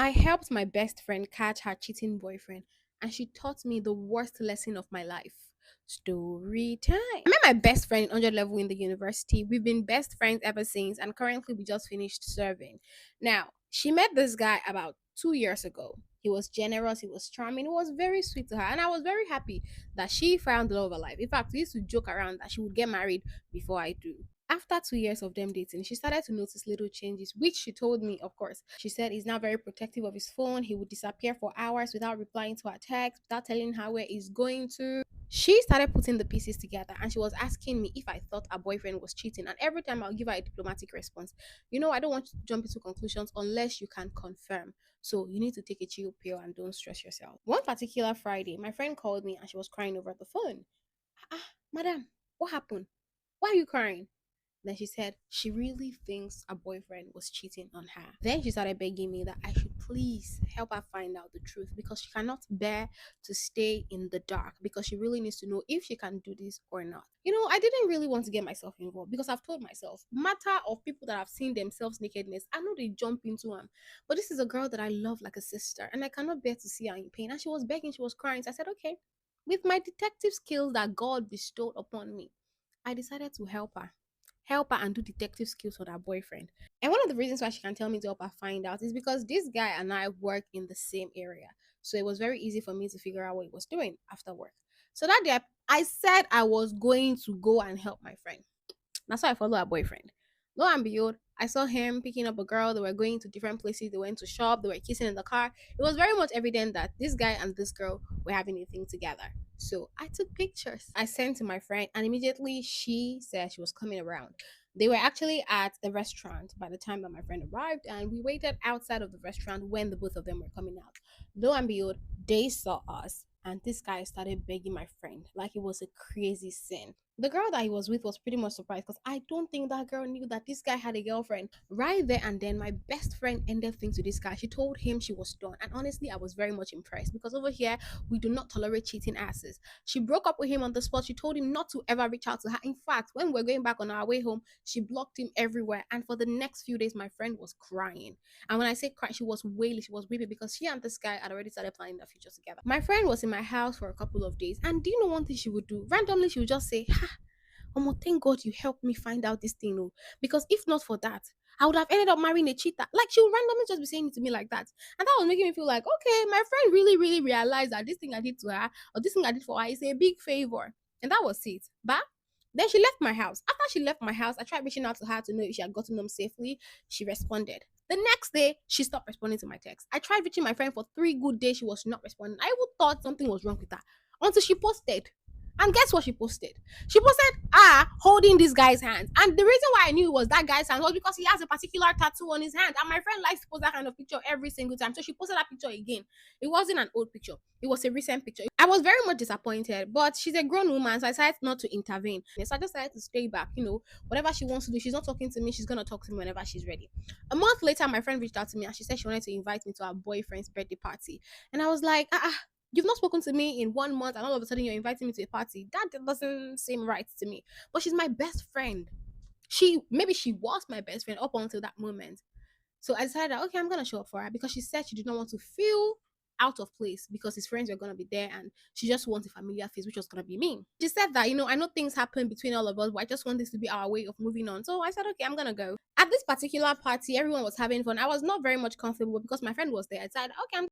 I helped my best friend catch her cheating boyfriend, and she taught me the worst lesson of my life. Story time. I met my best friend in 100 level in the university. We've been best friends ever since, and currently we just finished serving. Now, she met this guy about 2 years ago. He was generous, he was charming, he was very sweet to her, and I was very happy that she found the love of her life. In fact, we used to joke around that she would get married before I do. After 2 years of them dating, she started to notice little changes, which she told me, of course. She said he's now very protective of his phone. He would disappear for hours without replying to her text, without telling her where he's going to. She started putting the pieces together and she was asking me if I thought her boyfriend was cheating. And every time I'll give her a diplomatic response. I don't want you to jump into conclusions unless you can confirm. So you need to take a chill pill and don't stress yourself. One particular Friday, my friend called me and she was crying over the phone. Madam, what happened? Why are you crying? Then she said she really thinks her boyfriend was cheating on her. Then she started begging me that I should please help her find out the truth because she cannot bear to stay in the dark because she really needs to know if she can do this or not. I didn't really want to get myself involved because I've told myself, matter of people that have seen themselves nakedness, I know they jump into them. But this is a girl that I love like a sister and I cannot bear to see her in pain. And she was begging, she was crying. So I said, okay, with my detective skills that God bestowed upon me, I decided to help her and do detective skills with her boyfriend. And one of the reasons why she can tell me to help her find out is because this guy and I work in the same area. So it was very easy for me to figure out what he was doing after work. So that day, I said I was going to go and help my friend. That's why I follow her boyfriend. Lo and behold, I saw him picking up a girl. They were going to different places. They went to shop. They were kissing in the car. It was very much evident that this guy and this girl were having a thing together. So I took pictures. I sent to my friend, and immediately she said she was coming around. They were actually at the restaurant by the time that my friend arrived, and we waited outside of the restaurant when the both of them were coming out. Lo and behold, they saw us, and this guy started begging my friend like it was a crazy sin. The girl that he was with was pretty much surprised because I don't think that girl knew that this guy had a girlfriend. Right there and then, my best friend ended things with this guy. She told him she was done. And honestly, I was very much impressed because over here, we do not tolerate cheating asses. She broke up with him on the spot. She told him not to ever reach out to her. In fact, when we are going back on our way home, she blocked him everywhere. And for the next few days, my friend was crying. And when I say cry, she was wailing, she was weeping because she and this guy had already started planning their future together. My friend was in my house for a couple of days. And do you know one thing she would do? Randomly, she would just say, ha, thank God you helped me find out this thing. Oh, because if not for that, I would have ended up marrying a cheater. Like she would randomly just be saying it to me like that. And that was making me feel like, okay, my friend really, really realized that this thing I did to her or this thing I did for her is a big favor. And that was it. But then she left my house. After she left my house, I tried reaching out to her to know if she had gotten home safely. She responded. The next day, she stopped responding to my text. I tried reaching my friend for 3 good days. She was not responding. I even thought something was wrong with her until she posted. And guess what she posted? She posted holding this guy's hand. And the reason why I knew it was that guy's hand was because he has a particular tattoo on his hand. And my friend likes to post that kind of picture every single time. So she posted that picture again. It wasn't an old picture, it was a recent picture. I was very much disappointed, but she's a grown woman, so I decided not to intervene. So I just decided to stay back. Whatever she wants to do, she's not talking to me. She's going to talk to me whenever she's ready. A month later, my friend reached out to me and she said she wanted to invite me to her boyfriend's birthday party. And I was like, you've not spoken to me in 1 month and all of a sudden you're inviting me to a party. That doesn't seem right to me. But she's my best friend. She was my best friend up until that moment. So I decided that, okay, I'm gonna show up for her because she said she did not want to feel out of place because his friends were gonna be there and she just wants a familiar face, which was gonna be me. She said that, I know things happen between all of us, but I just want this to be our way of moving on. So I said, okay, I'm gonna go. At this particular party, everyone was having fun. I was not very much comfortable because my friend was there. I said, okay, I'm